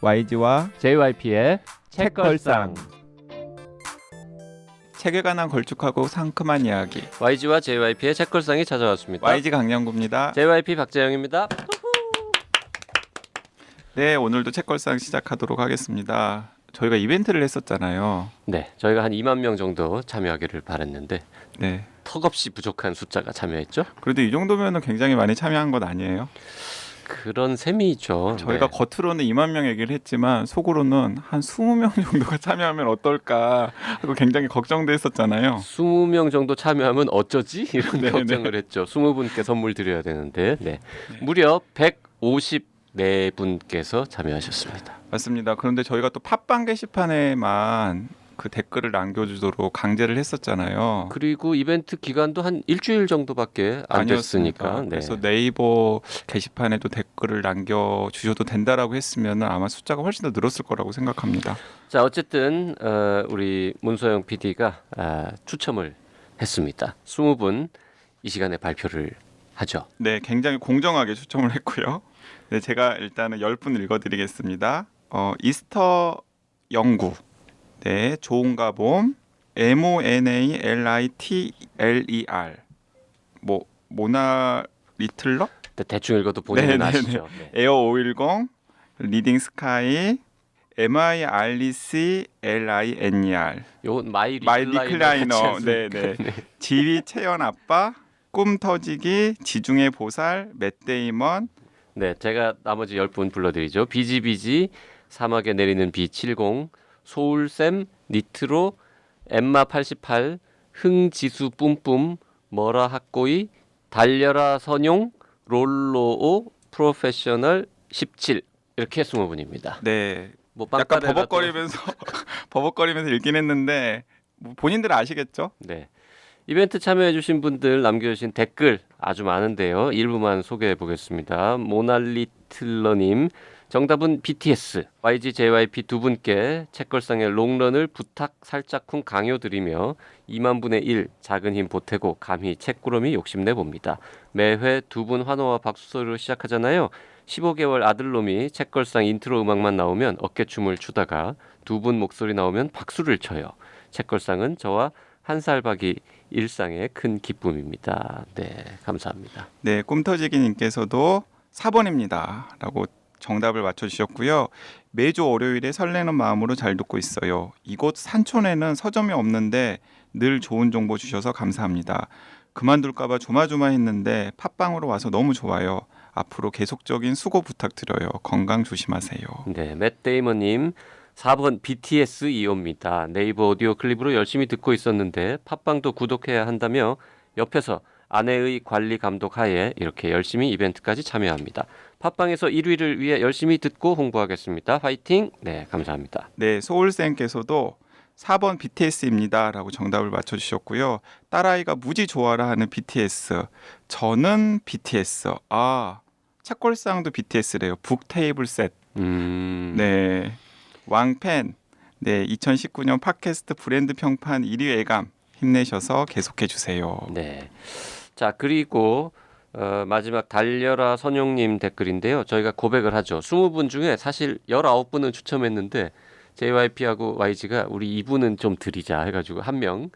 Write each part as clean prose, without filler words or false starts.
YG와 JYP의 책걸상. 책에 관한 걸쭉하고 상큼한 이야기. YG와 JYP의 책걸상이 찾아왔습니다. YG 강량구입니다. JYP 박재영입니다. 네, 오늘도 책걸상 시작하도록 하겠습니다. 저희가 이벤트를 했었잖아요. 네, 저희가 한 2만 명 정도 참여하기를 바랬는데 네. 턱없이 부족한 숫자가 참여했죠. 그래도 이 정도면은 굉장히 많이 참여한 것 아니에요? 그런 셈이죠. 저희가 네. 겉으로는 2만 명 얘기를 했지만 속으로는 한 20명 정도가 참여하면 어떨까 하고 굉장히 걱정도 했었잖아요. 20명 정도 참여하면 어쩌지? 이런 네, 걱정을 했죠. 20분께 선물 드려야 되는데 무려 154분께서 참여하셨습니다. 맞습니다. 그런데 저희가 또 팟빵 게시판에만 그 댓글을 남겨주도록 강제를 했었잖아요. 그리고 이벤트 기간도 한 일주일 정도밖에 안 아니었습니다. 됐으니까. 네. 그래서 네이버 게시판에도 댓글을 남겨주셔도 된다라고 했으면 아마 숫자가 훨씬 더 늘었을 거라고 생각합니다. 자, 어쨌든 우리 문소영 PD가 추첨을 했습니다. 20분 이 시간에 발표를 하죠. 네, 굉장히 공정하게 추첨을 했고요. 네, 제가 일단은 10분 읽어드리겠습니다. 이스터 영구, 네, 좋은가봄, MONALITLER, 뭐 모나 리틀러, 대충 읽어도 본인은 아시죠. 네. 에어 510, 리딩 스카이, MIRLICLINER, 요건 마이 마이 리클라이너. 리클라이너, 네, 네. 지휘 채연 아빠, 꿈 터지기, 지중해 보살, 맷 데이먼. 네, 제가 나머지 10분 불러드리죠. 비지비지, 사막에 내리는 비 70, 소울샘, 니트로, 엠마 88, 흥지수 뿜뿜, 머라 학고이, 달려라 선용, 롤로오, 프로페셔널 17 이렇게 20분입니다. 네, 뭐 약간 빵따레라도- 버벅거리면서 버벅거리면서 읽긴 했는데 뭐 본인들은 아시겠죠? 네. 이벤트 참여해주신 분들 남겨주신 댓글 아주 많은데요. 일부만 소개해 보겠습니다. 모날리틀러님, 정답은 BTS. YG, JYP 두 분께 책걸상의 롱런을 부탁 살짝쿵 강요드리며 2만 분의 1 작은 힘 보태고 감히 책구름이 욕심내 봅니다. 매회 두 분 환호와 박수 소리로 시작하잖아요. 15개월 아들놈이 책걸상 인트로 음악만 나오면 어깨춤을 추다가 두 분 목소리 나오면 박수를 쳐요. 책걸상은 저와 한 살박이 일상의 큰 기쁨입니다. 네, 감사합니다. 네, 꿈터지기님께서도 4번입니다라고 정답을 맞춰주셨고요. 매주 월요일에 설레는 마음으로 잘 듣고 있어요. 이곳 산촌에는 서점이 없는데 늘 좋은 정보 주셔서 감사합니다. 그만둘까봐 조마조마했는데 팟빵으로 와서 너무 좋아요. 앞으로 계속적인 수고 부탁드려요. 건강 조심하세요. 네, 맷 데이먼님 4번 BTS 이호입니다. 네이버 오디오 클립으로 열심히 듣고 있었는데 팟빵도 구독해야 한다며 옆에서 아내의 관리 감독 하에 이렇게 열심히 이벤트까지 참여합니다. 팟빵에서 1위를 위해 열심히 듣고 홍보하겠습니다. 화이팅! 네, 감사합니다. 네, 소울쌤께서도 4번 BTS입니다라고 정답을 맞춰주셨고요. 딸아이가 무지 좋아라 하는 BTS. 저는 BTS. 책걸상도 BTS래요. 북 테이블 셋. 네, 왕팬. 네, 2019년 팟캐스트 브랜드 평판 1위 예감 힘내셔서 계속해 주세요. 네. 자, 그리고 마지막 달려라 선용님 댓글인데요. 저희가 고백을 하죠. 20분 중에 사실 19분은 추첨했는데 JYP하고 YG가 우리 2분은 좀 드리자 해가지고 한 명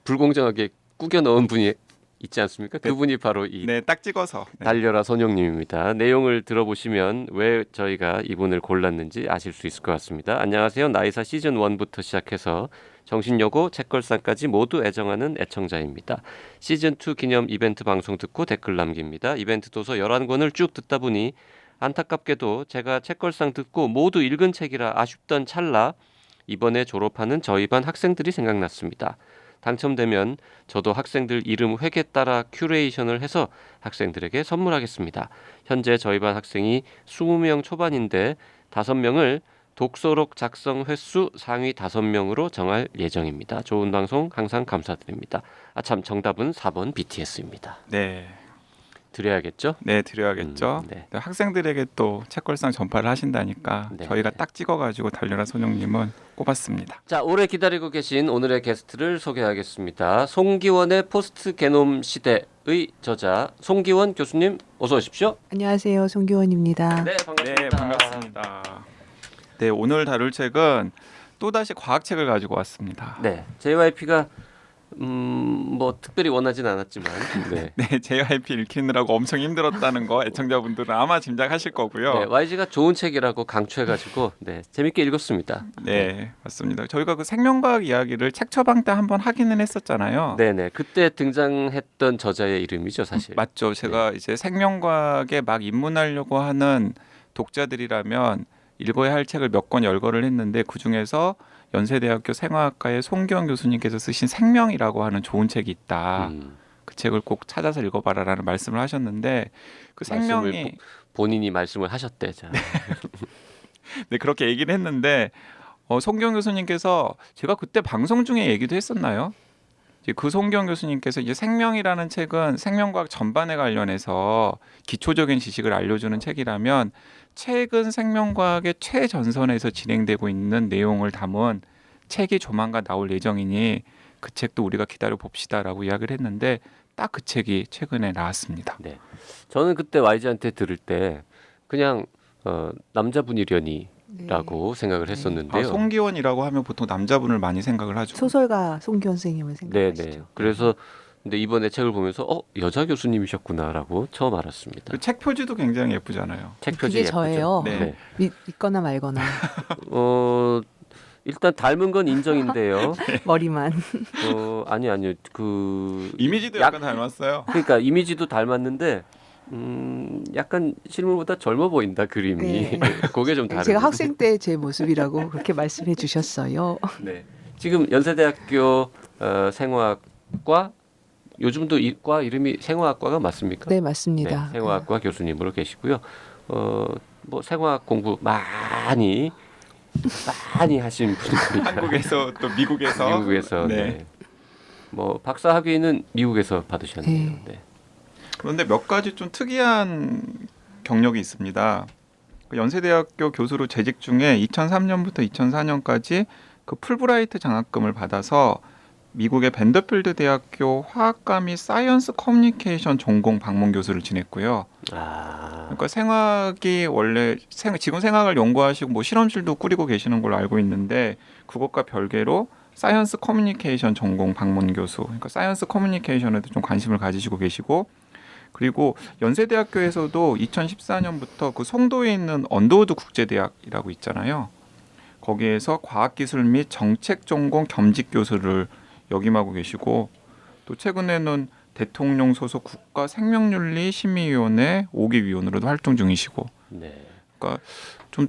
불공정하게 꾸겨 넣은 분이 있지 않습니까? 그분이 바로 이 네, 딱 찍어서. 네. 달려라 선용님입니다. 내용을 들어보시면 왜 저희가 이분을 골랐는지 아실 수 있을 것 같습니다. 안녕하세요. 나이사 시즌 1부터 시작해서 정신여고, 책걸상까지 모두 애정하는 애청자입니다. 시즌 2 기념 이벤트 방송 듣고 댓글 남깁니다. 이벤트 도서 11권을 쭉 듣다 보니 안타깝게도 제가 책걸상 듣고 모두 읽은 책이라 아쉽던 찰나 이번에 졸업하는 저희 반 학생들이 생각났습니다. 당첨되면 저도 학생들 이름 획에 따라 큐레이션을 해서 학생들에게 선물하겠습니다. 현재 저희 반 학생이 20명 초반인데 5명을 독서록 작성 횟수 상위 5명으로 정할 예정입니다. 좋은 방송 항상 감사드립니다. 참 정답은 4번 BTS입니다. 네. 드려야겠죠? 네, 드려야겠죠. 네. 학생들에게 또 책걸상 전파를 하신다니까 네. 저희가 딱 찍어가지고 달려라 손영님은 꼽았습니다. 자, 오래 기다리고 계신 오늘의 게스트를 소개하겠습니다. 송기원의 포스트 게놈 시대의 저자 송기원 교수님 어서 오십시오. 안녕하세요. 송기원입니다. 네, 반갑습니다. 네, 반갑습니다. 네, 오늘 다룰 책은 또다시 과학책을 가지고 왔습니다. 네, JYP가 뭐 특별히 원하진 않았지만 네. 네, JYP 읽히느라고 엄청 힘들었다는 거 애청자분들은 아마 짐작하실 거고요. 네, YG가 좋은 책이라고 강추해가지고 네, 재밌게 읽었습니다. 네, 맞습니다. 저희가 그 생명과학 이야기를 책 처방 때 한번 하기는 했었잖아요. 네네, 그때 등장했던 저자의 이름이죠, 사실. 맞죠. 제가 이제 생명과학에 막 입문하려고 하는 독자들이라면 읽어야 할 책을 몇 권 열거를 했는데 그 중에서 연세대학교 생화학과의 송기원 교수님께서 쓰신 생명이라고 하는 좋은 책이 있다. 그 책을 꼭 찾아서 읽어봐라라는 말씀을 하셨는데 그 생명이 말씀을 본인이 말씀을 하셨대. 자. 네, 그렇게 얘기를 했는데 송기원 교수님께서 제가 그때 방송 중에 얘기도 했었나요? 이제 그 송기원 교수님께서 이제 생명이라는 책은 생명과학 전반에 관련해서 기초적인 지식을 알려주는 책이라면 최근 생명과학의 최전선에서 진행되고 있는 내용을 담은 책이 조만간 나올 예정이니 그 책도 우리가 기다려 봅시다라고 이야기를 했는데 딱 그 책이 최근에 나왔습니다. 네, 저는 그때 YG한테 들을 때 그냥 남자분이려니라고 생각을 했었는데요. 송기원이라고 하면 보통 남자분을 많이 생각을 하죠. 소설가 송기원 선생님을 생각하시죠. 네네. 그래서 근데 이번에 책을 보면서 여자 교수님이셨구나라고 처음 알았습니다. 그 책 표지도 굉장히 예쁘잖아요. 책 표지 그게 예쁘죠? 저예요. 네. 믿거나 말거나 일단 닮은 건 인정인데요. 머리만. 아니요. 그 이미지도 약- 약간 닮았어요. 그러니까 이미지도 닮았는데 약간 실물보다 젊어 보인다 그림이. 네. 그게 좀 다르죠. 제가 학생 때 제 모습이라고 그렇게 말씀해 주셨어요. 네. 지금 연세대학교 생화학과 요즘도 이과 이름이 생화학과가 맞습니까? 네, 맞습니다. 네, 생화학과 교수님으로 계시고요. 뭐 생화학 공부 많이 하신 분입니다. 한국에서 또 미국에서 미국에서 네. 네. 뭐 박사 학위는 미국에서 받으셨네요. 네. 네. 그런데 몇 가지 좀 특이한 경력이 있습니다. 그 연세대학교 교수로 재직 중에 2003년부터 2004년까지 그 풀브라이트 장학금을 받아서 미국의 밴더필드 대학교 화학과 및 사이언스 커뮤니케이션 전공 방문 교수를 지냈고요. 그러니까 생화학이 원래 지금 생화학을 연구하시고 뭐 실험실도 꾸리고 계시는 걸로 알고 있는데 그것과 별개로 사이언스 커뮤니케이션 전공 방문 교수. 그러니까 사이언스 커뮤니케이션에도 좀 관심을 가지시고 계시고 그리고 연세대학교에서도 2014년부터 그 송도에 있는 언더우드 국제대학이라고 있잖아요. 거기에서 과학기술 및 정책 전공 겸직 교수를 역임하고 계시고 또 최근에는 대통령 소속 국가생명윤리심의위원회 5기 위원으로도 활동 중이시고 네. 그러니까 좀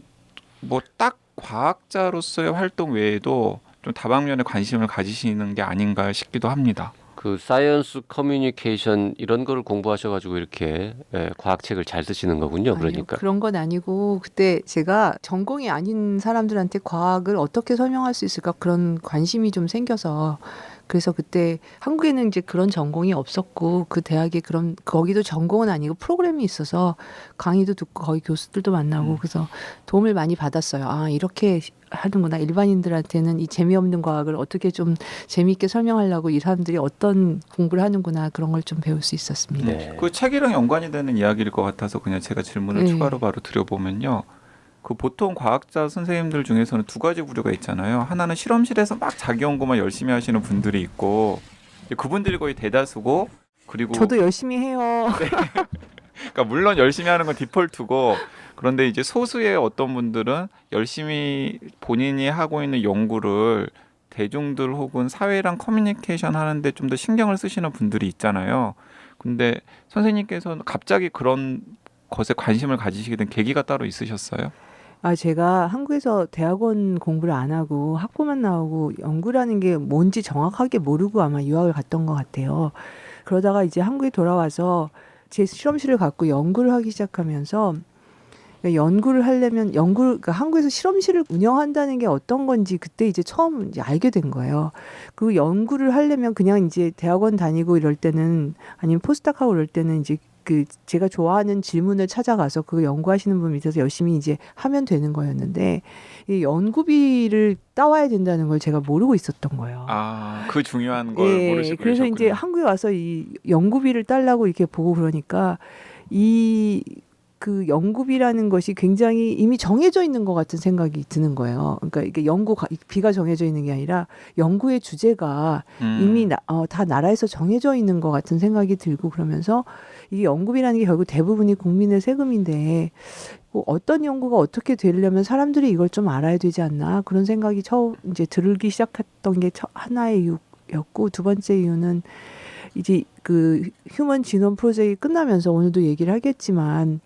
뭐 딱 과학자로서의 활동 외에도 좀 다방면에 관심을 가지시는 게 아닌가 싶기도 합니다. 그 사이언스 커뮤니케이션 이런 거를 공부하셔가지고 이렇게 과학책을 잘 쓰시는 거군요. 아니요, 그러니까. 그런 건 아니고 그때 제가 전공이 아닌 사람들한테 과학을 어떻게 설명할 수 있을까 그런 관심이 좀 생겨서 그래서 그때 한국에는 이제 그런 전공이 없었고 그 대학에 그런 거기도 전공은 아니고 프로그램이 있어서 강의도 듣고 거기 교수들도 만나고 그래서 도움을 많이 받았어요. 아, 이렇게 하는구나. 일반인들한테는 이 재미없는 과학을 어떻게 좀 재미있게 설명하려고 이 사람들이 어떤 공부를 하는구나 그런 걸 좀 배울 수 있었습니다. 네. 그 책이랑 연관이 되는 이야기일 것 같아서 그냥 제가 질문을 네. 추가로 바로 드려보면요. 그 보통 과학자 선생님들 중에서는 두 가지 부류가 있잖아요. 하나는 실험실에서 막 자기 연구만 열심히 하시는 분들이 있고 이제 그분들이 거의 대다수고 그리고 저도 열심히 해요. 그러니까 물론 열심히 하는 건 디폴트고 그런데 이제 소수의 어떤 분들은 열심히 본인이 하고 있는 연구를 대중들 혹은 사회랑 커뮤니케이션 하는데 좀 더 신경을 쓰시는 분들이 있잖아요. 근데 선생님께서는 갑자기 그런 것에 관심을 가지시게 된 계기가 따로 있으셨어요? 아, 제가 한국에서 대학원 공부를 안 하고 학부만 나오고 연구라는 게 뭔지 정확하게 모르고 아마 유학을 갔던 것 같아요. 그러다가 이제 한국에 돌아와서 제 실험실을 갖고 연구를 하기 시작하면서 연구를 하려면 그러니까 한국에서 실험실을 운영한다는 게 어떤 건지 그때 이제 처음 이제 알게 된 거예요. 그 연구를 하려면 그냥 이제 대학원 다니고 이럴 때는 아니면 포스닥하고 이럴 때는 이제 그 제가 좋아하는 질문을 찾아가서 그 연구하시는 분 밑에서 열심히 이제 하면 되는 거였는데 이 연구비를 따와야 된다는 걸 제가 모르고 있었던 거예요. 아, 그 중요한 걸 예, 모르시고 그래서 이제 계셨군요. 한국에 와서 이 연구비를 딸라고 이렇게 보고 그러니까 이 그 연구비라는 것이 굉장히 이미 정해져 있는 것 같은 생각이 드는 거예요. 그러니까 이게 비가 정해져 있는 게 아니라 연구의 주제가 이미 다 나라에서 정해져 있는 것 같은 생각이 들고 그러면서 이게 연구비라는 게 결국 대부분이 국민의 세금인데 뭐 어떤 연구가 어떻게 되려면 사람들이 이걸 좀 알아야 되지 않나 그런 생각이 처음 이제 들기 시작했던 게 하나의 이유였고 두 번째 이유는 이제 그 휴먼 지놈 프로젝트 끝나면서 오늘도 얘기를 하겠지만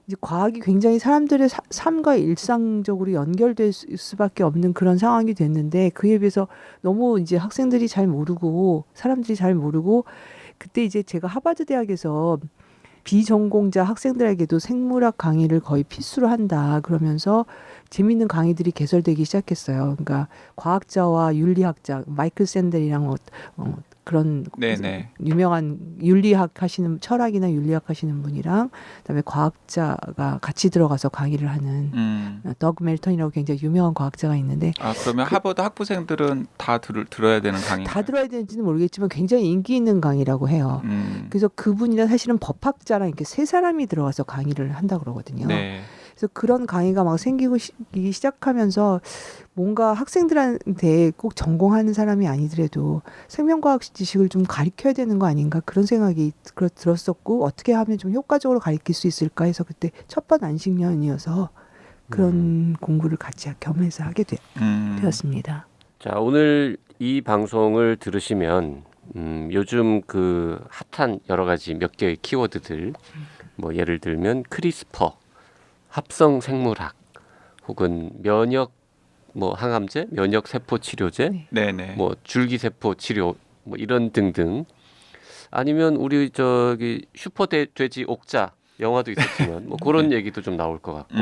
이제 과학이 굉장히 사람들의 삶과 일상적으로 연결될 수밖에 없는 그런 상황이 됐는데 그에 비해서 너무 이제 학생들이 잘 모르고 사람들이 잘 모르고 그때 이제 제가 하버드 대학에서 비전공자 학생들에게도 생물학 강의를 거의 필수로 한다 그러면서 재미있는 강의들이 개설되기 시작했어요. 그러니까 과학자와 윤리학자 마이클 샌델이랑 그런 네네. 유명한 윤리학 하시는 철학이나 윤리학 하시는 분이랑 그다음에 과학자가 같이 들어가서 강의를 하는 더그 멜턴이라고 굉장히 유명한 과학자가 있는데 그러면 하버드 학부생들은 다 들어야 되는 강의? 다 들어야 되는지는 모르겠지만 굉장히 인기 있는 강의라고 해요. 그래서 그분이랑 사실은 법학자랑 이렇게 세 사람이 들어가서 강의를 한다 그러거든요. 네. 그래서 그런 강의가 막 생기기 시작하면서 뭔가 학생들한테 꼭 전공하는 사람이 아니더라도 생명과학 지식을 좀 가르쳐야 되는 거 아닌가 그런 생각이 들었었고 어떻게 하면 좀 효과적으로 가르칠 수 있을까 해서 그때 첫번 안식년이어서 그런 공부를 같이 겸해서 하게 되었습니다. 자, 오늘 이 방송을 들으시면 요즘 그 핫한 여러 가지 몇 개의 키워드들 뭐 예를 들면 크리스퍼, 합성 생물학 혹은 면역 뭐 항암제, 면역 세포 치료제, 네네. 뭐 줄기세포 치료 뭐 이런 등등 아니면 우리 저기 슈퍼돼지 옥자 영화도 있었지만 뭐 그런 얘기도 좀 나올 것 같고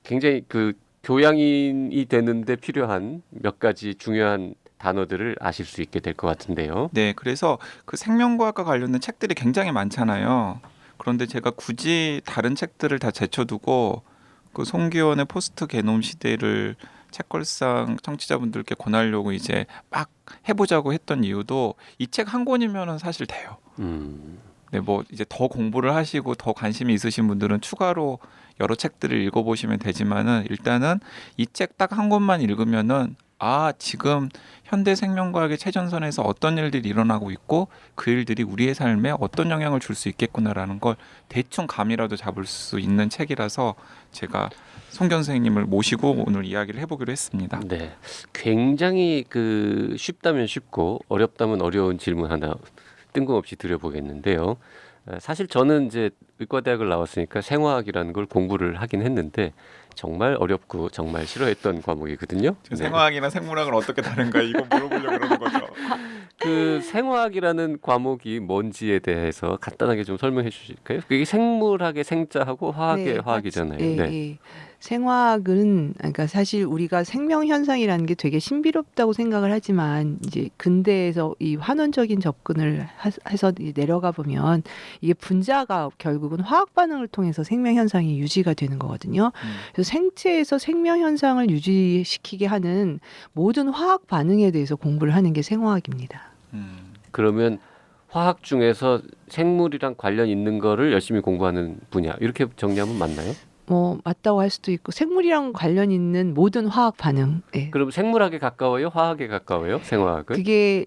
굉장히 그 교양인이 되는데 필요한 몇 가지 중요한 단어들을 아실 수 있게 될 것 같은데요. 네, 그래서 그 생명과학과 관련된 책들이 굉장히 많잖아요. 그런데 제가 굳이 다른 책들을 다 제쳐두고 그 송기원의 포스트 게놈 시대를 책걸상 청취자분들께 권하려고 이제 막 해보자고 했던 이유도 이 책 한 권이면은 사실 돼요. 네, 뭐 이제 더 공부를 하시고 더 관심이 있으신 분들은 추가로 여러 책들을 읽어보시면 되지만은 일단은 이 책 딱 한 권만 읽으면은 지금 현대 생명과학의 최전선에서 어떤 일들이 일어나고 있고 그 일들이 우리의 삶에 어떤 영향을 줄 수 있겠구나라는 걸 대충 감이라도 잡을 수 있는 책이라서 제가 송기원 선생님을 모시고 오늘 이야기를 해보기로 했습니다. 네, 굉장히 그 쉽다면 쉽고 어렵다면 어려운 질문 하나 뜬금없이 드려보겠는데요. 사실 저는 이제 의과대학을 나왔으니까 생화학이라는 걸 공부를 하긴 했는데 정말 어렵고 정말 싫어했던 과목이거든요. 네. 생화학이나 생물학은 어떻게 다른가 이거 물어보려고 그러는 거죠. 그 생화학이라는 과목이 뭔지에 대해서 간단하게 좀 설명해 주실까요? 그게 생물학의 생자하고 화학의 화학이잖아요. 네. 생화학은 그러니까 사실 우리가 생명 현상이라는 게 되게 신비롭다고 생각을 하지만 이제 근대에서 이 환원적인 접근을 해서 내려가 보면 이게 분자가 결국은 화학 반응을 통해서 생명 현상이 유지가 되는 거거든요. 그래서 생체에서 생명 현상을 유지시키게 하는 모든 화학 반응에 대해서 공부를 하는 게 생화학입니다. 그러면 화학 중에서 생물이랑 관련 있는 거를 열심히 공부하는 분야 이렇게 정리하면 맞나요? 뭐 맞다고 할 수도 있고 생물이랑 관련 있는 모든 화학 반응. 네. 그럼 생물학에 가까워요? 화학에 가까워요? 생화학은? 그게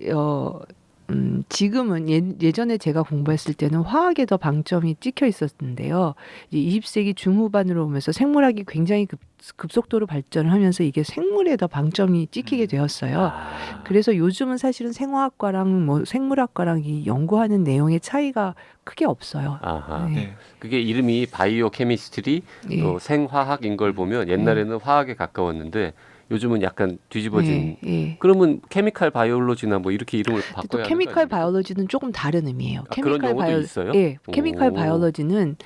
지금은 예전에 제가 공부했을 때는 화학에 더 방점이 찍혀 있었는데요. 이제 20세기 중후반으로 오면서 생물학이 굉장히 급속도로 발전을 하면서 이게 생물에 더 방점이 찍히게 되었어요. 그래서 요즘은 사실은 생화학과랑 뭐 생물학과랑 이 연구하는 내용의 차이가 크게 없어요. 아하. 네. 그게 이름이 바이오 케미스트리, 예. 또 생화학인 걸 보면 옛날에는 화학에 가까웠는데 요즘은 약간 뒤집어진. 예. 그러면 케미칼 바이올로지나 뭐 이렇게 이름을 또 바꿔야 하는 거 케미칼 아닙니까? 바이올로지는 조금 다른 의미예요. 그런 용어도 있어요? 예, 케미칼 오. 바이올로지는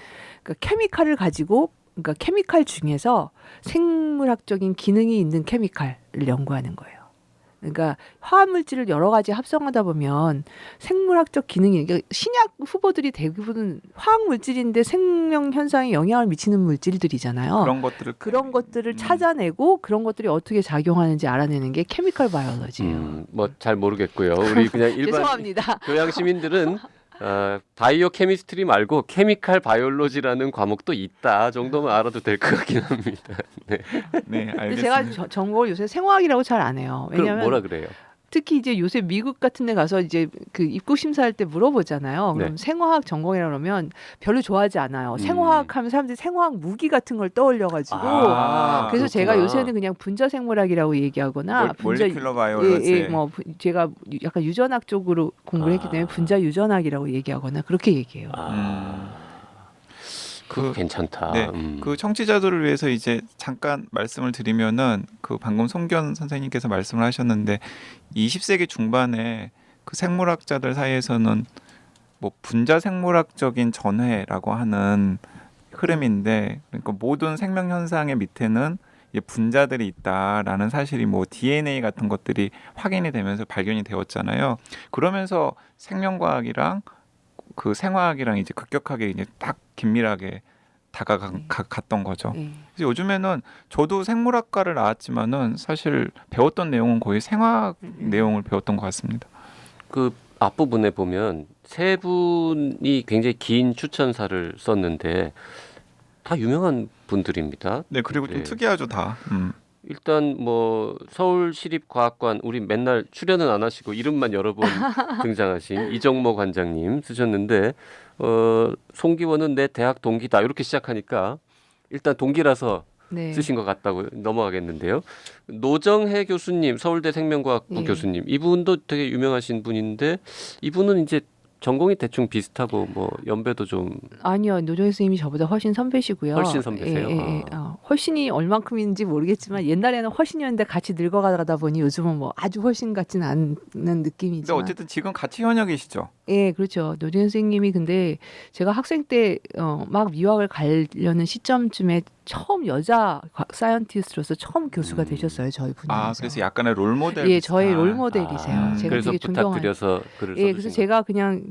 그러니까 케미칼을 가지고 그러니까 케미칼 중에서 생물학적인 기능이 있는 케미칼을 연구하는 거예요. 그러니까 화학 물질을 여러 가지 합성하다 보면 생물학적 기능이 그러니까 신약 후보들이 대부분 화학 물질인데 생명 현상에 영향을 미치는 물질들이잖아요. 그런 것들을 찾아내고 그런 것들이 어떻게 작용하는지 알아내는 게 케미칼 바이올로지예요. 뭐 잘 모르겠고요. 우리 그냥 일반 죄송합니다. 교양 시민들은 바이오 케미스트리 말고 케미칼 바이올로지라는 과목도 있다 정도만 알아도 될 것 같긴 합니다. 네. 네, 근데 알겠습니다. 제가 전공을 요새 생화학이라고 잘 안 해요. 그럼 왜냐하면 뭐라 그래요? 특히 이제 요새 미국 같은 데 가서 이제 그 입국 심사할 때 물어보잖아요. 그럼 네. 생화학 전공이라 그러면 별로 좋아하지 않아요. 생화학 하면 사람들이 생화학 무기 같은 걸 떠올려 가지고 아, 그래서 제가 그렇구나. 요새는 그냥 분자 생물학이라고 얘기하거나 몰리큘러 바이올로지. 예, 뭐 제가 약간 유전학 쪽으로 공부를 했기 때문에 분자 유전학이라고 얘기하거나 그렇게 얘기해요. 그거 괜찮다. 네, 그 청취자들을 위해서 이제 잠깐 말씀을 드리면은 그 방금 송견 선생님께서 말씀을 하셨는데 20세기 중반에 그 생물학자들 사이에서는 뭐 분자 생물학적인 전회라고 하는 흐름인데, 그러니까 모든 생명 현상의 밑에는 이제 분자들이 있다라는 사실이 뭐 DNA 같은 것들이 확인이 되면서 발견이 되었잖아요. 그러면서 생명과학이랑 그 생화학이랑 이제 급격하게 이제 딱 긴밀하게 다가갔던 거죠. 예. 그래서 요즘에는 저도 생물학과를 나왔지만은 사실 배웠던 내용은 거의 생화학 내용을 배웠던 것 같습니다. 그 앞부분에 보면 세 분이 굉장히 긴 추천사를 썼는데 다 유명한 분들입니다. 네, 그리고 좀 네. 특이하죠 다. 일단 뭐 서울시립과학관 우리 맨날 출연은 안 하시고 이름만 여러 번 등장하신 이정모 관장님 쓰셨는데 송기원은 내 대학 동기다 이렇게 시작하니까 일단 동기라서 네. 쓰신 것 같다고 넘어가겠는데요. 노정혜 교수님 서울대 생명과학부 예. 교수님 이분도 되게 유명하신 분인데 이분은 이제 전공이 대충 비슷하고 뭐 연배도 좀 아니요, 노정희 선생님이 저보다 훨씬 선배시고요. 훨씬 선배세요? 훨씬이 얼만큼인지 모르겠지만 옛날에는 훨씬이었는데 같이 늙어가다 보니 요즘은 뭐 아주 훨씬 같지는 않는 근데 느낌이지만. 어쨌든 지금 같이 현역이시죠. 예, 그렇죠. 노정희 선생님이 근데 제가 학생 때 막 미학을 가려는 시점쯤에 처음 여자 사이언티스트로서 처음 교수가 되셨어요, 저희 분야에서. 아, 그래서 약간의 롤 모델. 예, 저의 비슷한. 롤 모델이세요. 제가 그래서 되게 존경하는. 부탁드려서 글을 예, 그래서 제가 그냥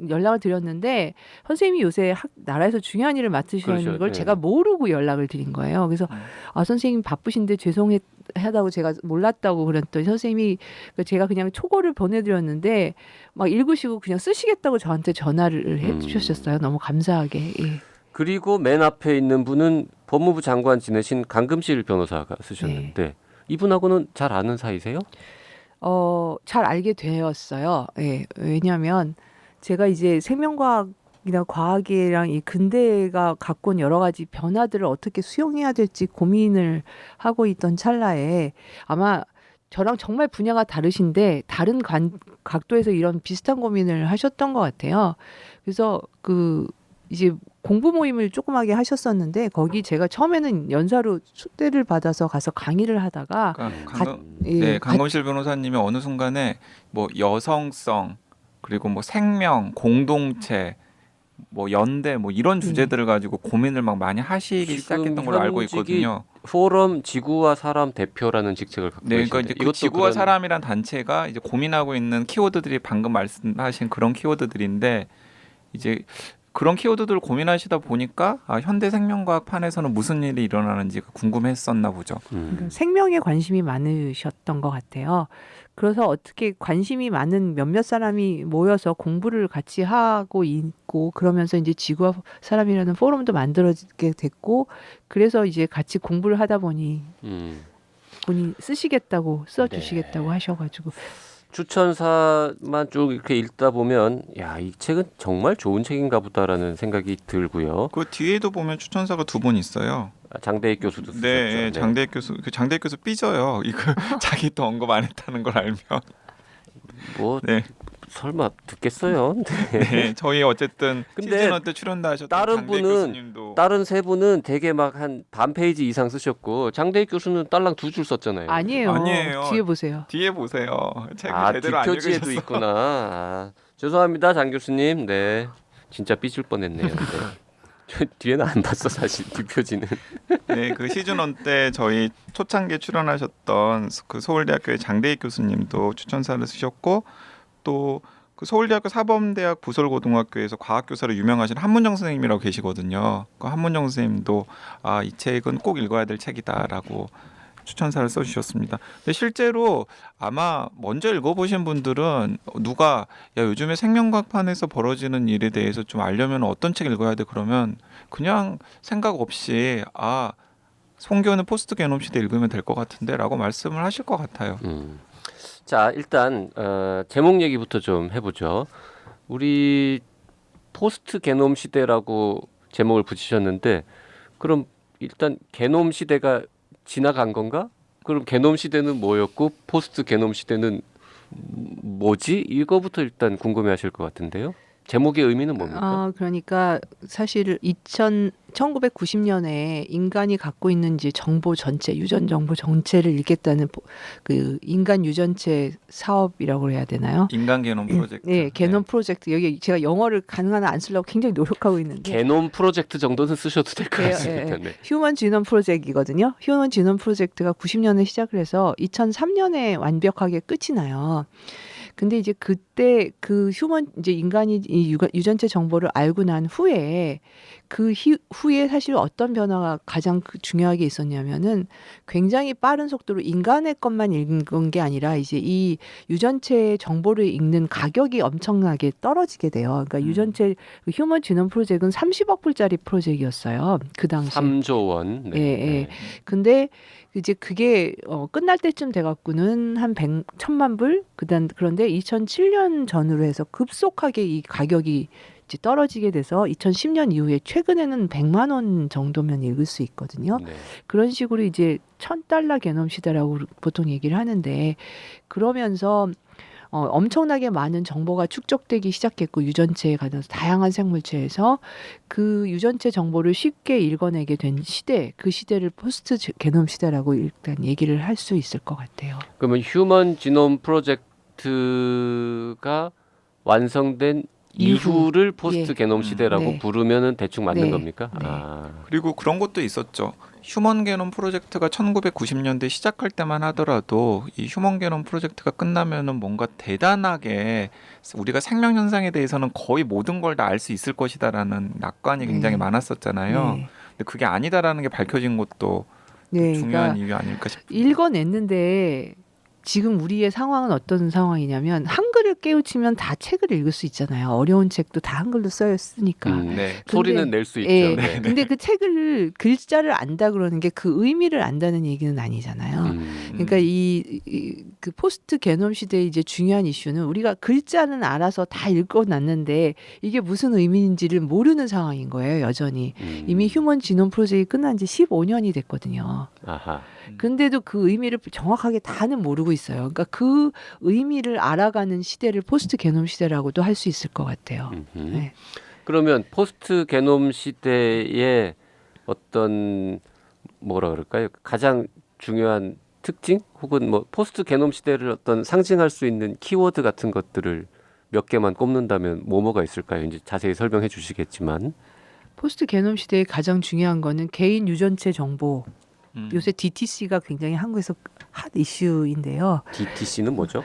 연락을 드렸는데 선생님이 요새 나라에서 중요한 일을 맡으시는 그렇죠. 걸 네. 제가 모르고 연락을 드린 거예요. 그래서 아, 선생님 바쁘신데 죄송하다고 제가 몰랐다고 그랬더니 선생님이 제가 그냥 초고를 보내드렸는데 막 읽으시고 그냥 쓰시겠다고 저한테 전화를 해주셨어요. 너무 감사하게. 예. 그리고 맨 앞에 있는 분은 법무부 장관 지내신 강금실 변호사가 쓰셨는데 이분하고는 잘 아는 사이세요? 잘 알게 되었어요. 예, 왜냐하면 제가 이제 생명과학이나 과학이랑 이 근대가 갖고 온 여러 가지 변화들을 어떻게 수용해야 될지 고민을 하고 있던 찰나에 아마 저랑 정말 분야가 다르신데 다른 각도에서 이런 비슷한 고민을 하셨던 것 같아요. 그래서 이제 공부 모임을 조그맣게 하셨었는데 거기 제가 처음에는 연사로 초대를 받아서 가서 강의를 하다가 강금실 변호사님이 어느 순간에 뭐 여성성 그리고 뭐 생명, 공동체, 뭐 연대 뭐 이런 주제들을 가지고 고민을 막 많이 하시기 시작했던 걸로 알고 있거든요. 포럼 지구와 사람 대표라는 직책을 갖고 네, 계신데 그러니까 이제 그 지구와 사람이란 단체가 이제 고민하고 있는 키워드들이 방금 말씀하신 그런 키워드들인데 이제 그런 키워드들을 고민하시다 보니까 현대 생명과학 판에서는 무슨 일이 일어나는지가 궁금했었나 보죠. 생명에 관심이 많으셨던 것 같아요. 그래서 어떻게 관심이 많은 몇몇 사람이 모여서 공부를 같이 하고 있고 그러면서 이제 지구와 사람이라는 포럼도 만들어지게 됐고 그래서 이제 같이 공부를 하다 보니 본인 써주시겠다고 하셔가지고 추천사만 쭉 이렇게 읽다 보면 야, 이 책은 정말 좋은 책인가 보다라는 생각이 들고요. 그 뒤에도 보면 추천사가 두 분 있어요. 장대익 교수도 쓰셨죠. 네, 장대익 교수. 장대익 교수 삐져요. 이거 자기 또 언급 안 했다는 걸 알면. 뭐 네. 설마 듣겠어요? 네, 저희 어쨌든 근데 시즌 1 때 출연도 하셨던 다른 장대익 분은 교수님도 다른 세 분은 되게 막 한 반 페이지 이상 쓰셨고 장대익 교수는 딸랑 2줄 썼잖아요. 아니에요. 뒤에 보세요. 뒤에 보세요. 책을 제대로 안 뒷표지에도 읽으셨어. 있구나. 죄송합니다, 장 교수님. 네, 진짜 삐질 뻔했네요. 네. 저 뒤에는 안 봤어 사실 뒷표지는. 네, 그 시즌 1 때 저희 초창기에 출연하셨던 그 서울대학교의 장대익 교수님도 추천사를 쓰셨고 또 그 서울대학교 사범대학 부설고등학교에서 과학교사로 유명하신 한문정 선생님이라고 계시거든요. 그 한문정 선생님도 이 책은 꼭 읽어야 될 책이다라고 추천사를 써주셨습니다. 근데 실제로 아마 먼저 읽어보신 분들은 누가 야 요즘에 생명과학판에서 벌어지는 일에 대해서 좀 알려면 어떤 책 읽어야 돼 그러면 그냥 생각 없이 송교는 포스트 게놈 시대 읽으면 될 것 같은데라고 말씀을 하실 것 같아요. 자, 일단 제목 얘기부터 좀 해보죠. 우리 포스트 게놈 시대라고 제목을 붙이셨는데 그럼 일단 게놈 시대가 지나간 건가? 그럼 게놈 시대는 뭐였고 포스트 게놈 시대는 뭐지? 이거부터 일단 궁금해하실 것 같은데요. 제목의 의미는 뭡니까? 그러니까 사실 1990년에 인간이 갖고 있는 이제 정보 전체, 유전 정보 전체를 읽겠다는 그 인간 유전체 사업이라고 해야 되나요? 인간 게놈 프로젝트. 네, 게놈 프로젝트. 여기 제가 영어를 가능한 한 안 쓰려고 굉장히 노력하고 있는데. 게놈 프로젝트 정도는 쓰셔도 될 것 네, 같습니다. 네. 휴먼 지놈 프로젝트이거든요. 휴먼 지놈 프로젝트가 90년에 시작을 해서 2003년에 완벽하게 끝이 나요. 근데 이제 그때 그 휴먼 이제 인간이 이 유전체 정보를 알고 난 후에 그 후에 사실 어떤 변화가 가장 중요하게 있었냐면은 굉장히 빠른 속도로 인간의 것만 읽은 게 아니라 이제 이 유전체 정보를 읽는 가격이 엄청나게 떨어지게 돼요. 그러니까 유전체 휴먼 지놈 프로젝트는 30억 불짜리 프로젝트였어요. 그 당시. 3조 원. 네. 예. 근데 이제 그게 끝날 때쯤 돼갖고는 한 1,000만 불? 그런데 2007년 전후로 해서 급속하게 이 가격이 이제 떨어지게 돼서 2010년 이후에 최근에는 100만 원 정도면 읽을 수 있거든요. 네. 그런 식으로 이제 $1,000 게놈 시대라고 보통 얘기를 하는데 그러면서 엄청나게 많은 정보가 축적되기 시작했고 유전체에 관해서 다양한 생물체에서 그 유전체 정보를 쉽게 읽어내게 된 시대, 그 시대를 포스트 게놈 시대라고 일단 얘기를 할 수 있을 것 같아요. 그러면 휴먼 지놈 프로젝트가 완성된 이후를 포스트 예. 게놈 시대라고 네. 부르면은 대충 맞는 네. 겁니까? 네. 그리고 그런 것도 있었죠. 휴먼 게놈 프로젝트가 1990년대 시작할 때만 하더라도 이 휴먼 게놈 프로젝트가 끝나면은 뭔가 대단하게 우리가 생명 현상에 대해서는 거의 모든 걸 다 알 수 있을 것이다라는 낙관이 굉장히 많았었잖아요. 네. 근데 그게 아니다라는 게 밝혀진 것도 네, 중요한 그러니까 이유 아닐까 싶어요. 읽어냈는데 지금 우리의 상황은 어떤 상황이냐면 한글을 깨우치면 다 책을 읽을 수 있잖아요. 어려운 책도 다 한글로 쓰니까. 네. 소리는 낼 수 있죠. 예. 네. 근데 그 책을 글자를 안다 그러는 게 그 의미를 안다는 얘기는 아니잖아요. 그러니까 그 포스트 게놈 시대의 이제 중요한 이슈는 우리가 글자는 알아서 다 읽어놨는데 이게 무슨 의미인지를 모르는 상황인 거예요. 여전히. 이미 휴먼 지놈 프로젝트가 끝난 지 15년이 됐거든요. 아하. 근데도 그 의미를 정확하게 다는 모르고 있어요. 그러니까 그 의미를 알아가는 시대를 포스트 게놈 시대라고도 할 수 있을 것 같아요. 네. 그러면 포스트 게놈 시대의 어떤 뭐라 그럴까요? 가장 중요한 특징 혹은 뭐 포스트 게놈 시대를 어떤 상징할 수 있는 키워드 같은 것들을 몇 개만 꼽는다면 뭐가 있을까요? 이제 자세히 설명해 주시겠지만 포스트 게놈 시대의 가장 중요한 거는 개인 유전체 정보. 요새 DTC가 굉장히 한국에서 핫 이슈인데요. DTC는 뭐죠?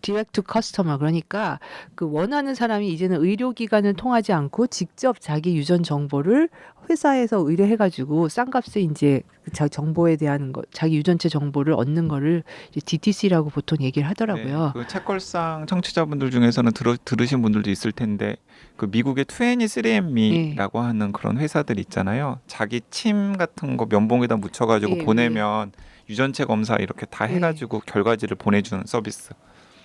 디렉트 투 커스터머 그러니까 그 원하는 사람이 이제는 의료기관을 통하지 않고 직접 자기 유전 정보를 회사에서 의뢰해가지고 싼 값에 이제 그 정보에 대한 거, 자기 유전체 정보를 얻는 거를 이제 DTC라고 보통 얘기를 하더라고요. 네, 그 책걸상 청취자분들 중에서는 들으신 분들도 있을 텐데 그 미국의 23andMe라고 하는 그런 회사들 있잖아요. 자기 침 같은 거 면봉에다 묻혀가지고 예, 보내면 유전체 검사 이렇게 다 해가지고 결과지를 보내주는 서비스.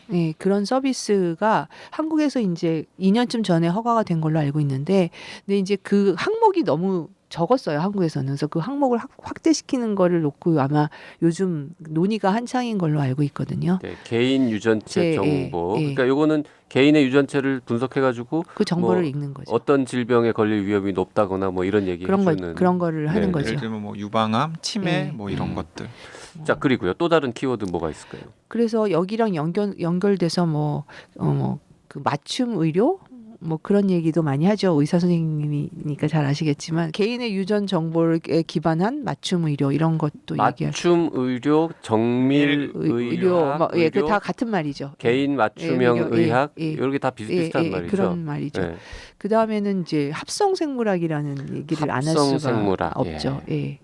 네, 그런 서비스가 한국에서 이제 2년쯤 전에 허가가 된 걸로 알고 있는데, 근데 이제 그 항목이 너무 적었어요, 한국에서는. 그래서 그 항목을 확대시키는 거를 놓고 아마 요즘 논의가 한창인 걸로 알고 있거든요. 네, 개인 유전체 네, 정보. 예. 그러니까 요거는 개인의 유전체를 분석해가지고 그 정보를 뭐 읽는 거죠. 어떤 질병에 걸릴 위험이 높다거나 뭐 이런 얘기 해주는. 그런 거를 하는 네, 거죠. 예를 들면 뭐 유방암, 치매 네. 뭐 이런 것들. 자, 그리고요. 또 다른 키워드 뭐가 있을까요? 그래서 여기랑 연결돼서 그 맞춤 의료 뭐 그런 얘기도 많이 하죠. 의사 선생님이니까 잘 아시겠지만 개인의 유전 정보에 기반한 맞춤 의료 이런 것도 얘기하죠. 맞춤 의료, 정밀 의학, 예, 그 다 같은 말이죠. 개인 맞춤형 의료, 의학 예. 이렇게 다 비슷비슷한 말이죠. 그런 말이죠. 네. 그 다음에는 이제 합성 생물학이라는 얘기를 안 할 합성 수가 생물학, 없죠. 예.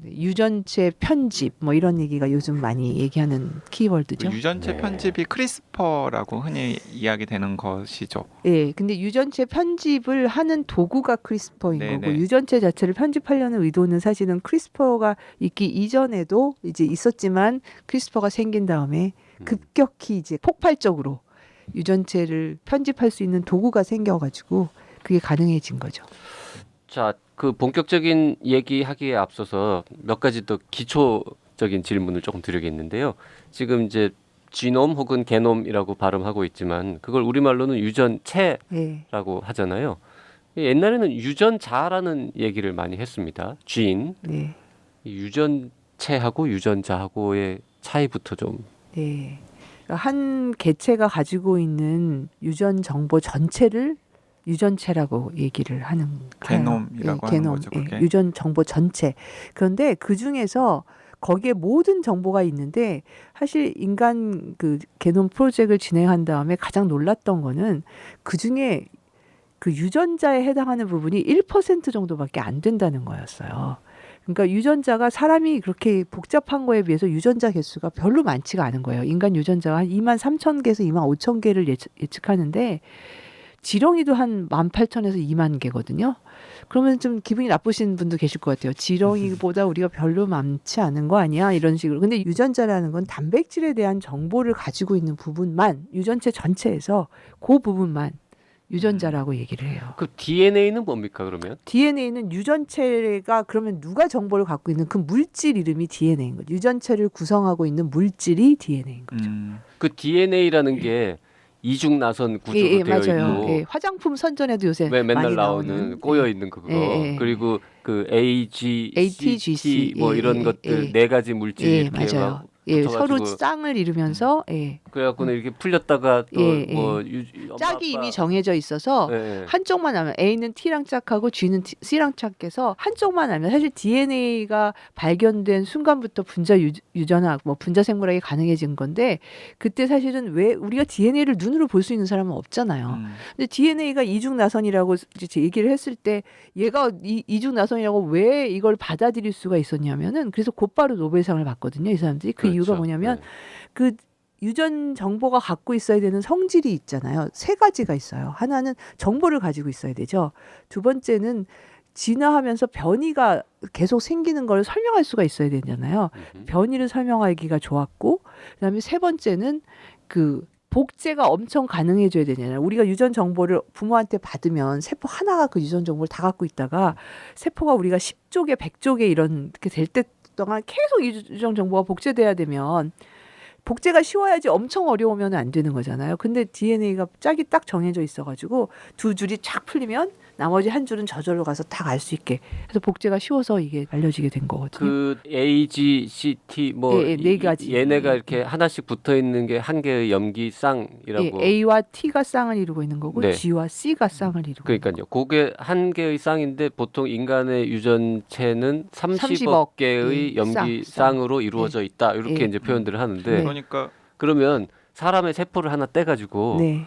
유전체 편집 뭐 이런 얘기가 요즘 많이 얘기하는 키워드죠. 유전체 네. 편집이 크리스퍼라고 흔히 이야기되는 것이죠. 예, 근데 유전체 편집을 하는 도구가 크리스퍼인 네네. 거고 유전체 자체를 편집하려는 의도는 사실은 크리스퍼가 있기 이전에도 이제 있었지만 크리스퍼가 생긴 다음에 급격히 이제 폭발적으로 유전체를 편집할 수 있는 도구가 생겨가지고 그게 가능해진 거죠. 자, 그 본격적인 얘기하기에 앞서서 몇 가지 더 기초적인 질문을 조금 드리겠는데요. 지금 이제 지놈 혹은 게놈이라고 발음하고 있지만 그걸 우리말로는 유전체라고 예, 하잖아요. 옛날에는 유전자라는 얘기를 많이 했습니다. 쥐인. 네, 이 유전체하고 유전자하고의 차이부터 좀. 네. 한 개체가 가지고 있는 유전 정보 전체를 유전체라고 얘기를 하는 게놈이라고 하는 거죠, 그게. 유전 정보 전체. 그런데 그 중에서 거기에 모든 정보가 있는데 사실 인간 그 게놈 프로젝트를 진행한 다음에 가장 놀랐던 거는 그 중에 그 유전자에 해당하는 부분이 1% 정도밖에 안 된다는 거였어요. 그러니까 유전자가 사람이 그렇게 복잡한 거에 비해서 유전자 개수가 별로 많지가 않은 거예요. 인간 유전자가 한 2만 3천 개에서 2만 5천 개를 예측하는데 지렁이도 한 18,000에서 2만 개거든요. 그러면 좀 기분이 나쁘신 분도 계실 것 같아요. 지렁이보다 우리가 별로 많지 않은 거 아니야? 이런 식으로. 근데 유전자라는 건 단백질에 대한 정보를 가지고 있는 부분만 유전체 전체에서 그 부분만 유전자라고 얘기를 해요. 그 DNA는 뭡니까 그러면? DNA는 유전체가 그러면 누가 정보를 갖고 있는 그 물질 이름이 DNA인 거죠. 유전체를 구성하고 있는 물질이 DNA인 거죠. 그 DNA라는 게 이중 나선 구조로 예, 되어 맞아요. 있고 예, 화장품 선전에도 요새 왜 맨날 많이 나오는 꼬여 있는 그거 예, 예. 그리고 그 AG, ATGC, CT 뭐 예, 이런 예, 것들 예. 네 가지 물질이 예, 이렇게 맞아요. 막 예, 붙어가지고 서로 쌍을 이루면서 예. 그래갖고는 이렇게 풀렸다가 예, 또뭐 짝이 이미 정해져 있어서 예. 한쪽만 하면 A는 T랑 짝하고 G는 C랑 짝해서 한쪽만 하면 사실 DNA가 발견된 순간부터 분자 유전학 뭐 분자 생물학이 가능해진 건데 그때 사실은 왜 우리가 DNA를 눈으로 볼 수 있는 사람은 없잖아요. 근데 DNA가 이중 나선이라고 이제 얘기를 했을 때 얘가 이중 나선이라고 왜 이걸 받아들일 수가 있었냐면은 그래서 곧바로 노벨상을 받거든요. 이 사람들이 그 이유가 그렇죠. 뭐냐면 네. 그 유전 정보가 갖고 있어야 되는 성질이 있잖아요. 세 가지가 있어요. 하나는 정보를 가지고 있어야 되죠. 두 번째는 진화하면서 변이가 계속 생기는 걸 설명할 수가 있어야 되잖아요. 변이를 설명하기가 좋았고, 그다음에 세 번째는 그 복제가 엄청 가능해져야 되잖아요. 우리가 유전 정보를 부모한테 받으면 세포 하나가 그 유전 정보를 다 갖고 있다가 세포가 우리가 10쪽에 100쪽에 이렇게 될 때 동안 계속 유전 정보가 복제돼야 되면 복제가 쉬워야지 엄청 어려우면 안 되는 거잖아요. 근데 DNA가 짝이 딱 정해져 있어가지고 두 줄이 쫙 풀리면 나머지 한 줄은 저절로 가서 다 알 수 있게. 그래서 복제가 쉬워서 이게 알려지게 된 거거든요. 그 A, G, C, T 뭐 예, 네 가지. 얘네가 이렇게 하나씩 붙어 있는 게 한 개의 염기쌍이라고. 예, A와 T가 쌍을 이루고 있는 거고 네. G와 C가 쌍을 이루고 있는 그러니까요. 그게 한 개의 쌍인데 보통 인간의 유전체는 30억 개의 예, 쌍. 염기쌍으로 이루어져 있다. 이렇게 예. 이제 표현들을 하는데 네. 그러니까 그러면 사람의 세포를 하나 떼가지고 네,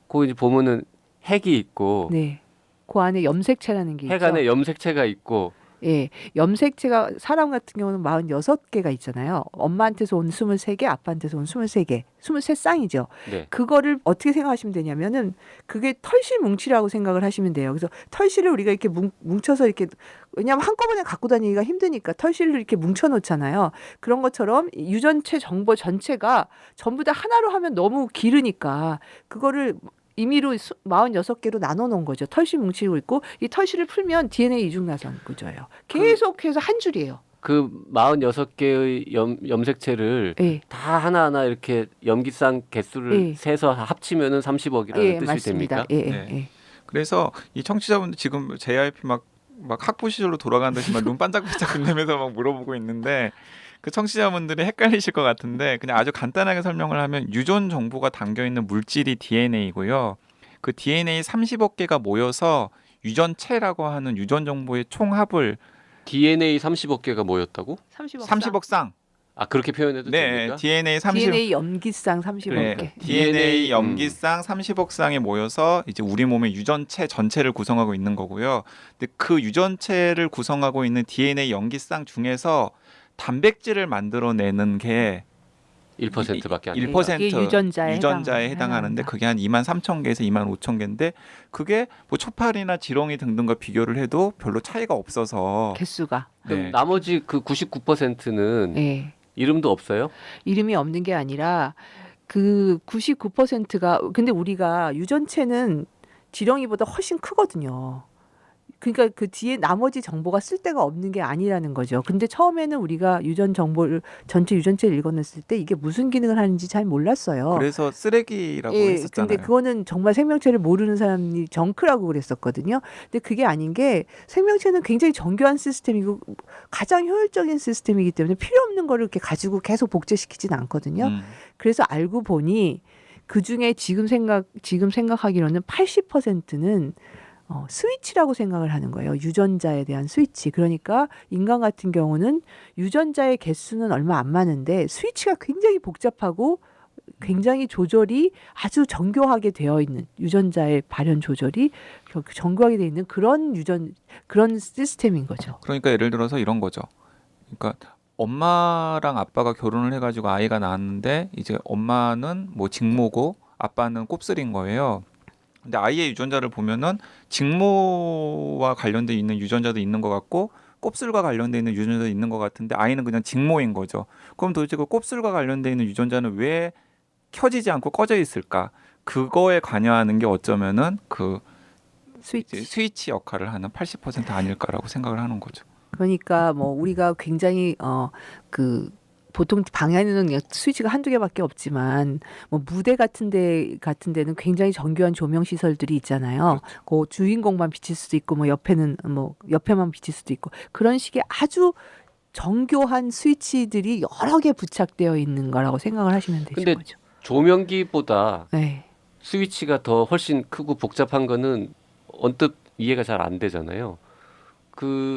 그 이제 보면은 핵이 있고 네. 그 안에 염색체라는 게 핵 있죠. 안에 염색체가 있고 예, 염색체가 사람 같은 경우는 46개가 있잖아요. 엄마한테서 온 23개, 아빠한테서 온 23개, 23쌍이죠. 네. 그거를 어떻게 생각하시면 되냐면은 그게 털실 뭉치라고 생각을 하시면 돼요. 그래서 털실을 우리가 이렇게 뭉쳐서 이렇게 왜냐하면 한꺼번에 갖고 다니기가 힘드니까 털실을 이렇게 뭉쳐 놓잖아요. 그런 것처럼 유전체 정보 전체가 전부 다 하나로 하면 너무 길으니까 그거를 임의로 46개로 나눠 놓은 거죠. 털실 뭉치고 있고 이 털실을 풀면 DNA 이중나선 구조예요. 계속해서 한 줄이에요. 그 46개의 염색체를 예. 다 하나하나 이렇게 염기쌍 개수를 예. 세서 합치면은 30억이라는 예, 뜻이 맞습니다. 됩니까? 예, 예, 네. 예. 그래서 이 청취자분들 지금 JYP 막 학부 시절로 돌아간 듯이 막 눈 반짝반짝 빛내면서 막 물어보고 있는데 그 청취자분들이 헷갈리실 것 같은데 그냥 아주 간단하게 설명을 하면 유전 정보가 담겨 있는 물질이 DNA고요. 그 DNA 30억 개가 모여서 유전체라고 하는 유전 정보의 총합을 DNA 30억 개가 모였다고? 30억 30억 쌍. 아 그렇게 표현해도 네, 됩니까? DNA 30 DNA 염기쌍 30억 네, 개. DNA 염기쌍 30억 쌍이 모여서 이제 우리 몸의 유전체 전체를 구성하고 있는 거고요. 근데 그 유전체를 구성하고 있는 DNA 염기쌍 중에서 단백질을 만들어내는 게 1%밖에 안 돼요. 1% 이게 유전자에 해당하는데 해당합니다. 그게 한 2만 3천 개에서 2만 5천 개인데 그게 뭐 초파리나 지렁이 등등과 비교를 해도 별로 차이가 없어서 개수가. 그럼 네. 나머지 그 99%는 예. 이름도 없어요? 이름이 없는 게 아니라 그 99%가 근데 우리가 유전체는 지렁이보다 훨씬 크거든요. 그러니까 그 뒤에 나머지 정보가 쓸 데가 없는 게 아니라는 거죠. 근데 처음에는 우리가 유전 정보를 전체 유전체를 읽어냈을 때 이게 무슨 기능을 하는지 잘 몰랐어요. 그래서 쓰레기라고 예, 했었잖아요. 근데 그거는 정말 생명체를 모르는 사람이 정크라고 그랬었거든요. 근데 그게 아닌 게 생명체는 굉장히 정교한 시스템이고 가장 효율적인 시스템이기 때문에 필요 없는 거를 이렇게 가지고 계속 복제시키진 않거든요. 그래서 알고 보니 그 중에 지금 생각하기로는 80%는 스위치라고 생각을 하는 거예요. 유전자에 대한 스위치. 그러니까 인간 같은 경우는 유전자의 개수는 얼마 안 많은데 스위치가 굉장히 복잡하고 굉장히 조절이 아주 정교하게 되어 있는 유전자의 발현 조절이 정교하게 되어 있는 그런 시스템인 거죠. 그러니까 예를 들어서 이런 거죠. 그러니까 엄마랑 아빠가 결혼을 해가지고 아이가 낳았는데 이제 엄마는 뭐 직모고 아빠는 곱슬인 거예요. 근데 아이의 유전자를 보면은 직모와 관련돼 있는 유전자도 있는 것 같고 곱슬과 관련돼 있는 유전자도 있는 것 같은데 아이는 그냥 직모인 거죠. 그럼 도대체 그 곱슬과 관련돼 있는 유전자는 왜 켜지지 않고 꺼져 있을까? 그거에 관여하는 게 어쩌면은 그 이제 스위치 역할을 하는 80% 아닐까라고 생각을 하는 거죠. 그러니까 뭐 우리가 굉장히 그 보통 방에는 스위치가 한두 개밖에 없지만 뭐 무대 같은 데는 굉장히 정교한 조명 시설들이 있잖아요. 그렇죠. 그 주인공만 비칠 수도 있고 뭐 옆에만 비칠 수도 있고 그런 식의 아주 정교한 스위치들이 여러 개 부착되어 있는 거라고 생각을 하시면 되죠. 근데 거죠. 조명기보다 네. 스위치가 더 훨씬 크고 복잡한 거는 언뜻 이해가 잘 안 되잖아요.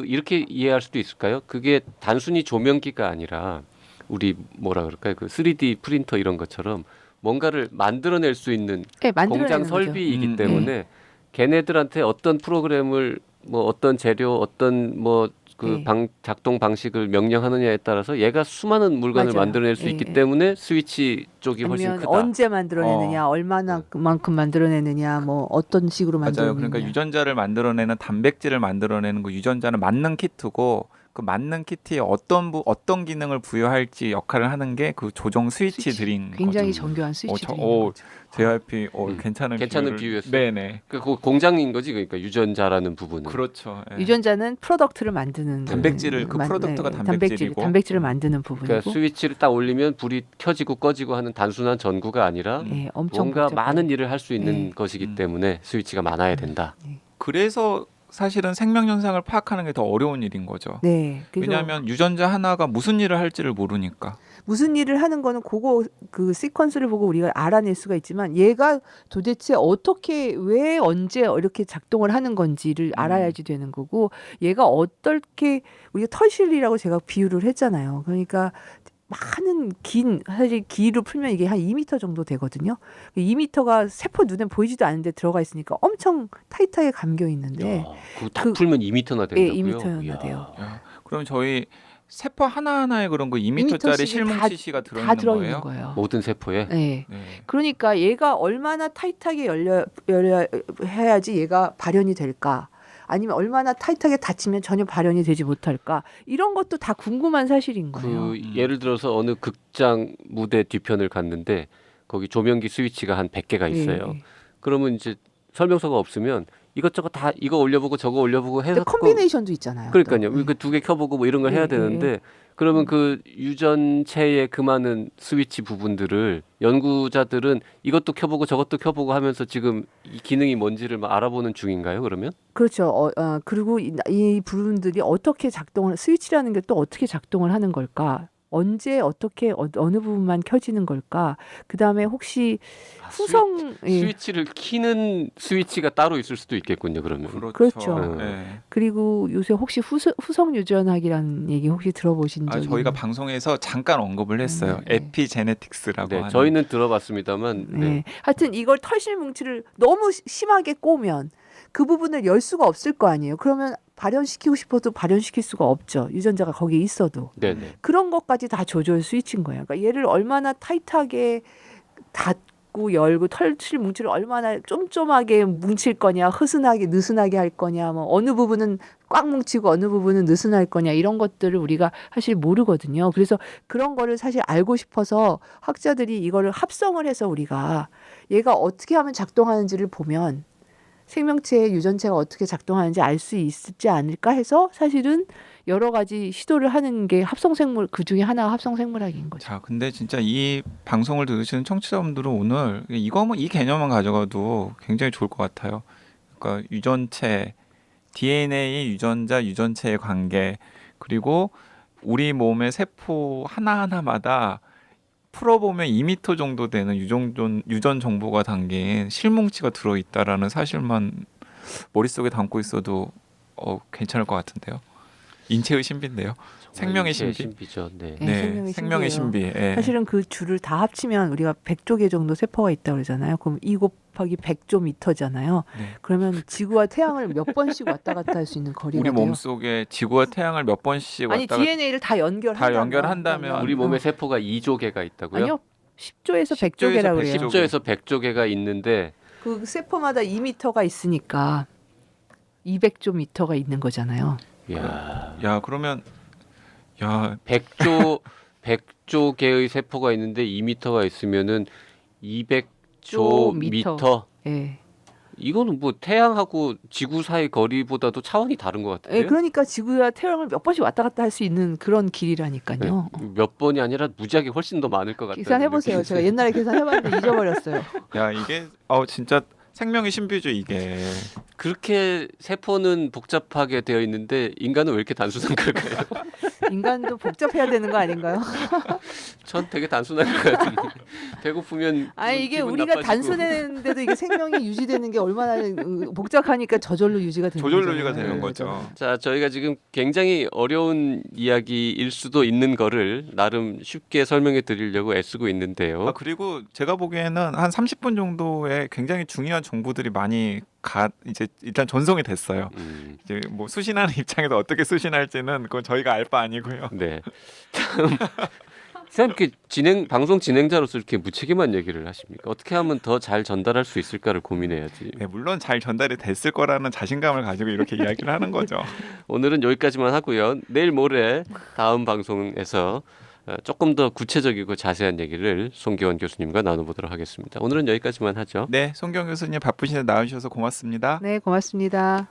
이렇게 이해할 수도 있을까요? 그게 단순히 조명기가 아니라 우리 뭐라 그럴까요? 그 3D 프린터 이런 것처럼 뭔가를 만들어낼 수 있는 네, 공장 만들어내는 거죠. 설비이기 때문에 걔네들한테 어떤 프로그램을 뭐 어떤 재료 어떤 뭐 그 네. 작동 방식을 명령하느냐에 따라서 얘가 수많은 물건을 맞아요. 만들어낼 수 예, 있기 예. 때문에 스위치 쪽이 훨씬 아니면 크다. 언제 만들어내느냐, 얼마나 그만큼 만들어내느냐, 뭐 어떤 식으로 맞아요. 만들어내느냐. 그러니까 유전자를 만들어내는 단백질을 만들어내는 그 유전자는 맞는 키트고 그 맞는 키트에 어떤 기능을 부여할지 역할을 하는 게 그 조정 스위치들인 굉장히 거죠. 정교한 스위치들이 저- 있는 거죠. JYP 괜찮은 비유였어요. 네네. 그 공장인 거지 그러니까 유전자라는 부분은. 그렇죠. 예. 유전자는 프로덕트를 만드는 단백질을 그 프로덕트가 단백질이고 단백질을 만드는 부분이고 그러니까 스위치를 딱 올리면 불이 켜지고 꺼지고 하는 단순한 전구가 아니라 예, 엄청 뭔가 복잡한. 많은 일을 할 수 있는 예. 것이기 때문에 스위치가 많아야 된다. 그래서 사실은 생명 현상을 파악하는 게 더 어려운 일인 거죠. 네. 그래서 왜냐하면 유전자 하나가 무슨 일을 할지를 모르니까. 무슨 일을 하는 거는 그거 그 시퀀스를 보고 우리가 알아낼 수가 있지만 얘가 도대체 어떻게 왜 언제 이렇게 작동을 하는 건지를 알아야지 되는 거고 얘가 어떻게 우리가 털실이라고 제가 비유를 했잖아요. 그러니까 많은 사실 길이로 풀면 이게 한 2m 정도 되거든요. 2m가 세포 눈에 보이지도 않는데 들어가 있으니까 엄청 타이트하게 감겨 있는데 그거 딱 풀면 2m나 된다고요? 예, 2m나 이야. 돼요. 야, 그럼 저희 세포 하나하나에 그런 거 2m짜리 2m 실뭉 다- CC가 다 들어있는 들어있는 거예요? 거예요. 모든 세포에 네. 네. 그러니까 얘가 얼마나 타이트하게 열려 해야지 얘가 발현이 될까? 아니면 얼마나 타이트하게 닫히면 전혀 발현이 되지 못할까? 이런 것도 다 궁금한 사실인 거예요. 그 예를 들어서 어느 극장 무대 뒤편을 갔는데 거기 조명기 스위치가 한 100개가 있어요. 예. 그러면 이제 설명서가 없으면 이것저것 다 이거 올려보고 저거 올려보고 해서 근데 콤비네이션도 있잖아요. 그러니까요. 또. 그 두 개 켜보고 뭐 이런 걸 해야 예, 되는데 그러면 그 유전체의 그 많은 스위치 부분들을 연구자들은 이것도 켜보고 저것도 켜보고 하면서 지금 이 기능이 뭔지를 막 알아보는 중인가요? 그러면? 그렇죠. 그리고 이 부분들이 어떻게 작동을 스위치라는 게 또 어떻게 작동을 하는 걸까? 언제 어떻게 어느 부분만 켜지는 걸까? 그다음에 혹시 후성 스위치를 키는 스위치가 따로 있을 수도 있겠군요. 그러면. 그렇죠. 네. 그리고 요새 혹시 후성 유전학이라는 얘기 혹시 들어보신 적이 저희가 방송에서 잠깐 언급을 했어요. 네. 에피제네틱스라고 네, 하는. 저희는 들어봤습니다만 네. 네. 하여튼 이걸 털실 뭉치를 너무 심하게 꼬면 그 부분을 열 수가 없을 거 아니에요. 그러면 발현시키고 싶어도 발현시킬 수가 없죠. 유전자가 거기에 있어도. 네, 네. 그런 것까지 다 조절 스위치인 거예요. 그러니까 얘를 얼마나 타이트하게 닫고 열고 털실 뭉치를 얼마나 쫌쫌하게 뭉칠 거냐, 흐슨하게 느슨하게 할 거냐, 뭐 어느 부분은 꽉 뭉치고 어느 부분은 느슨할 거냐 이런 것들을 우리가 사실 모르거든요. 그래서 그런 거를 사실 알고 싶어서 학자들이 이거를 합성을 해서 우리가 얘가 어떻게 하면 작동하는지를 보면 생명체의 유전체가 어떻게 작동하는지 알 수 있지 않을까 해서 사실은 여러 가지 시도를 하는 게 합성생물 그 중에 하나가 합성생물학인 거죠. 자, 근데 진짜 이 방송을 들으시는 청취자분들은 오늘 이 개념만 가져가도 굉장히 좋을 것 같아요. 그러니까 유전체, DNA 유전자 유전체의 관계, 그리고 우리 몸의 세포 하나하나마다 풀어보면 2m 정도 되는 유전 정보가 담긴 실뭉치가 들어있다라는 사실만 머릿속에 담고 있어도 괜찮을 것 같은데요. 인체의 신비인데요. 생명의 신비. 신비죠. 네. 네, 생명의 신비. 예. 사실은 그 줄을 다 합치면 우리가 100조 개 정도 세포가 있다고 그러잖아요. 그럼 2 곱하기 100조 미터잖아요. 네. 그러면 지구와 태양을 몇 번씩 왔다 갔다 할 수 있는 거리가 우리 돼요. 몸속에 지구와 태양을 몇 번씩 아니 왔다 갔다 DNA를 다 연결한다면 우리 몸에 세포가 2조 개가 있다고요? 아니요. 10조에서 10조에서 100조 개라고 그래요. 10조에서 100조 개가 있는데 그 세포마다 2m가 있으니까 200조 미터가 있는 거잖아요. 야, 야, 그러면 야, 100조 개의 세포가 있는데 2m가 있으면은 200조 미터. 예. 이거는 뭐 태양하고 지구 사이 거리보다도 차원이 다른 것 같은데요? 예, 그러니까 지구와 태양을 몇 번씩 왔다 갔다 할 수 있는 그런 길이라니까요. 몇 번이 아니라 무지하게 훨씬 더 많을 것 같아요. 계산해 보세요. 제가 옛날에 계산해봤는데 잊어버렸어요. 야, 이게 진짜 생명의 신비죠, 이게. 그렇게 세포는 복잡하게 되어 있는데 인간은 왜 이렇게 단순한 걸까요? 인간도 복잡해야 되는 거 아닌가요? 전 되게 단순한 것 같은데 배고프면 아니 이게 기분 우리가 나빠지고. 단순했는데도 이게 생명이 유지되는 게 얼마나 복잡하니까 저절로 유지가 되는 조절 거잖아요. 유지가 되는 네, 거죠. 자, 저희가 지금 굉장히 어려운 이야기일 수도 있는 거를 나름 쉽게 설명해 드리려고 애쓰고 있는데요. 그리고 제가 보기에는 한 30분 정도의 굉장히 중요한 정보들이 많이 이제 일단 전송이 됐어요. 이제 뭐 수신하는 입장에서 어떻게 수신할지는 그건 저희가 알 바 아니고요. 네. 참 이렇게 방송 진행자로서 이렇게 무책임한 얘기를 하십니까? 어떻게 하면 더 잘 전달할 수 있을까를 고민해야지. 네, 물론 잘 전달이 됐을 거라는 자신감을 가지고 이렇게 이야기를 하는 거죠. 오늘은 여기까지만 하고요. 내일 모레 다음 방송에서 조금 더 구체적이고 자세한 얘기를 송기원 교수님과 나눠보도록 하겠습니다. 오늘은 여기까지만 하죠. 네, 송경 교수님 바쁘신데 나와주셔서 고맙습니다. 네, 고맙습니다.